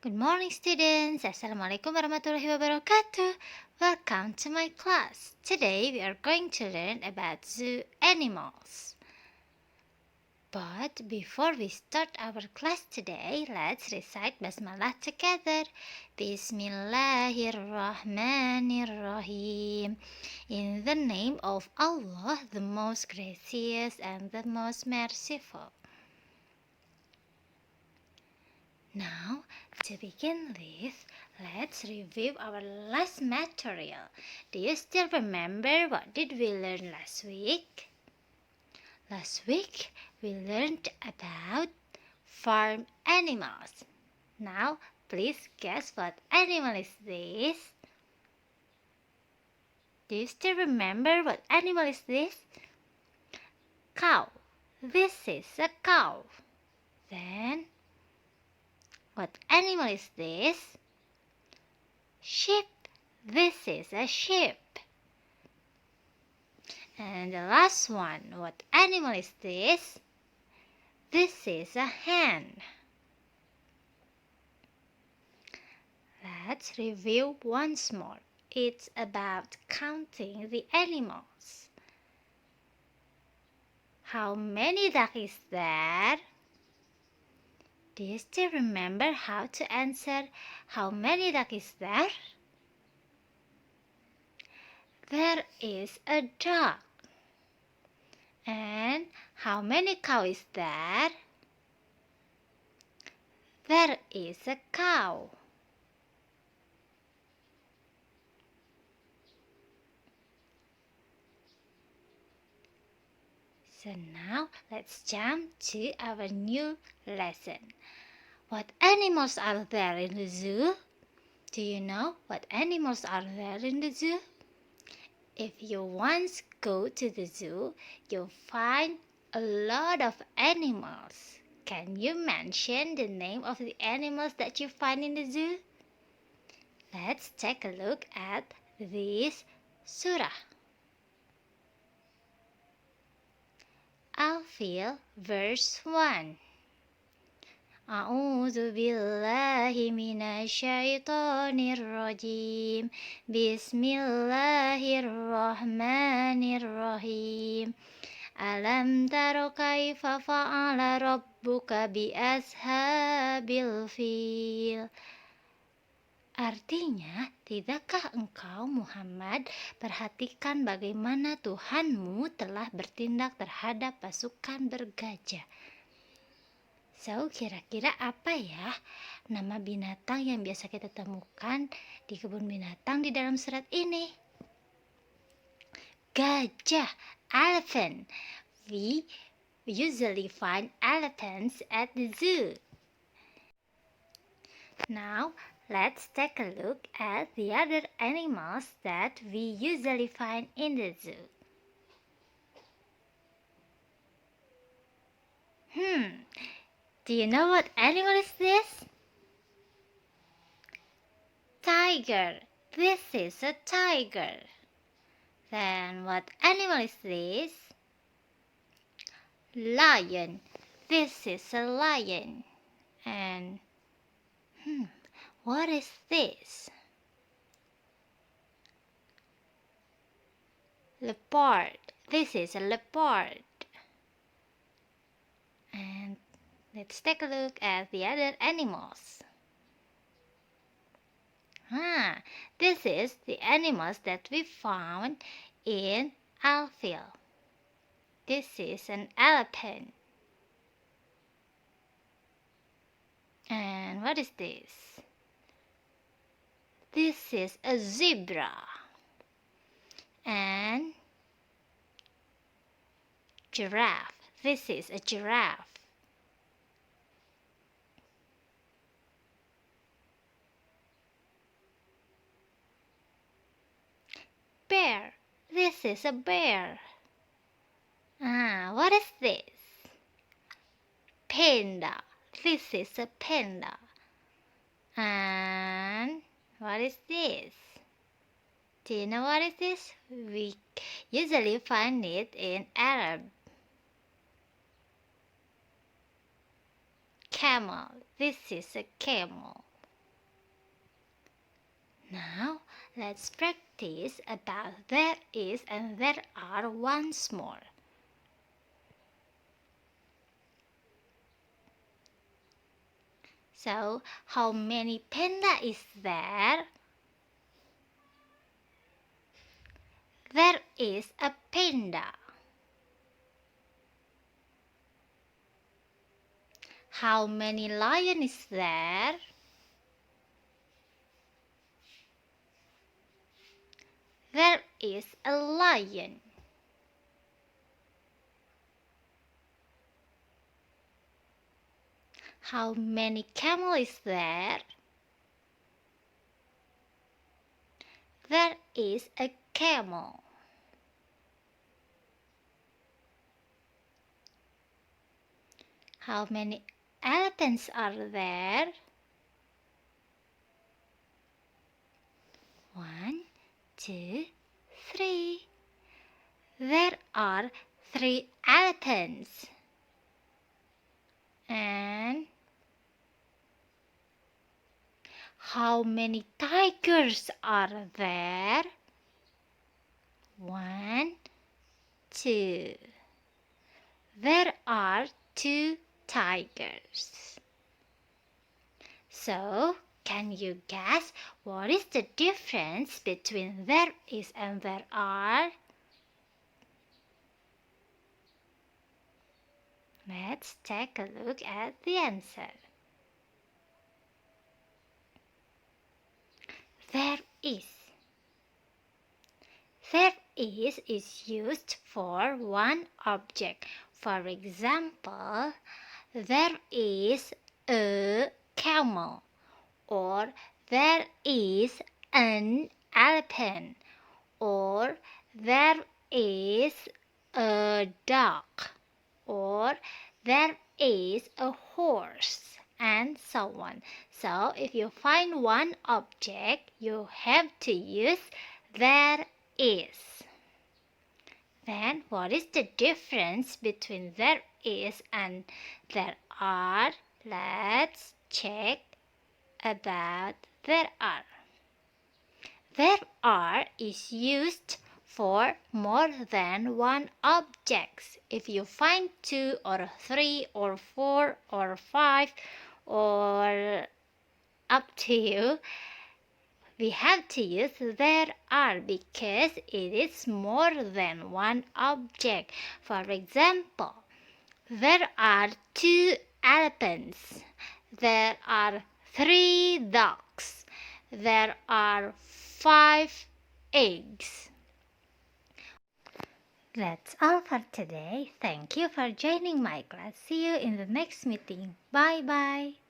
Good morning, students. Assalamualaikum warahmatullahi wabarakatuh. Welcome to my class. Today we are going to learn about zoo animals. But before we start our class today, let's recite Basmalah together. Bismillahirrahmanirrahim. In the name of Allah, the most gracious and the most merciful. Now, to begin with, let's review our last material. Do you still remember what did we learn last week? Last week, we learned about farm animals. Now, please guess what animal is this? Do you still remember what animal is this? Cow. This is a cow. Then, what animal is this? Sheep. This is a sheep. And the last one, what animal is this? This is a hen. Let's review once more. It's about counting the animals. How many ducks is there? Do you still remember how to answer how many ducks is there? There is a duck. And how many cows is there? There is a cow. So now let's jump to our new lesson. What animals are there in the zoo? Do you know what animals are there in the zoo? If you once go to the zoo, you'll find a lot of animals. Can you mention the name of the animals that you find in the zoo? Let's take a look at this surah. Al-Fil, verse 1. A'udzu billahi minasyaitonir rajim. Bismillahirrahmanirrahim. Alam taro kaifa fa'ala rabbuka bi ashabil fil. Artinya, tidakkah engkau Muhammad perhatikan bagaimana Tuhanmu telah bertindak terhadap pasukan bergajah? So, kira-kira apa ya nama binatang yang biasa kita temukan di kebun binatang di dalam surat ini? Gajah, elephant. We usually find elephants at the zoo. Now, let's take a look at the other animals that we usually find in the zoo. Do you know what animal is this? Tiger. This is a tiger. Then what animal is this? Lion. This is a lion. And what is this? Leopard. This is a leopard. And let's take a look at the other animals. This is the animals that we found in Al-Fil. This is an elephant. And what is this? This is a zebra. And giraffe. This is a giraffe. Bear. This is a bear. What is this? Panda. This is a panda. And what is this? Do you know what is this? We usually find it in Arab. Camel. This is a camel. Now, let's practice about there is and there are once more. So, how many panda is there? There is a panda. How many lion is there? There is a lion. How many camel is there? There is a camel. How many elephants are there? 1, 2, 3. There are 3 elephants. And how many tigers are there? 1, 2. There are 2 tigers. So, can you guess what is the difference between there is and there are? Let's take a look at the answer. There is. There is used for one object. For example, there is a camel, or there is an elephant, or there is a dog, or there is a horse, and so on. So if you find one object, you have to use there is. Then what is the difference between there is and there are? Let's check about there are. There are is used for more than one object. If you find 2 or 3 or 4 or 5 or up to you, we have to use there are because it is more than one object. For example, there are 2 elephants. There are 3 dogs. There are 5 eggs. That's all for today. Thank you for joining my class. See you in the next meeting. Bye bye.